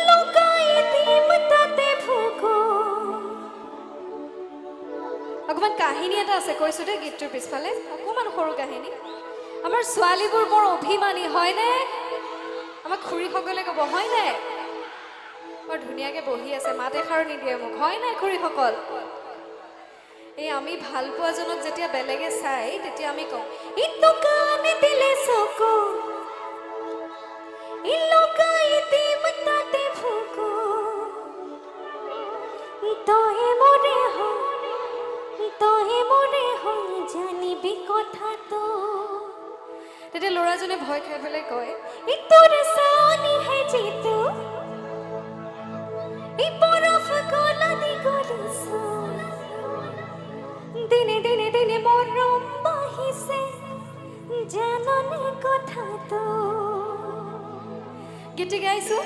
লুকাই দিম তাতে ভোগো। অকমান কাহিনী এটা আছে, কৈছো দেই গীতটোৰ পিছফালে অকমান সৰু কাহিনী। আমাৰ ছোৱালীবোৰ বৰ অভিমানী হয়নে? আমাৰ খুৰীসকলে ক'ব হয়নে? বৰ ধুনীয়াকে বহি আছে, মাত এষাৰো নিদিয়ে মোক, হয় নাই খুৰীসকল? এই আমি ভাল পোৱাজনক যেতিয়া বেলেগে চাই তেতিয়া আমি কওঁ ইটো কানে দিলে চকু, ই লুকাই দিম তাতে ভোগো। তই মোৰে হৈ জানিবি কথাটো। তেতিয়া ল'ৰাজনে ভয় খাই পেলাই কয় ইটোৰ চানিহে যিটো, ই বৰফ গলনি গলিছো। দিনে দিনে দিনে মৰম বাঢ়িছে জাননে কথাটো। গীত গাইছো।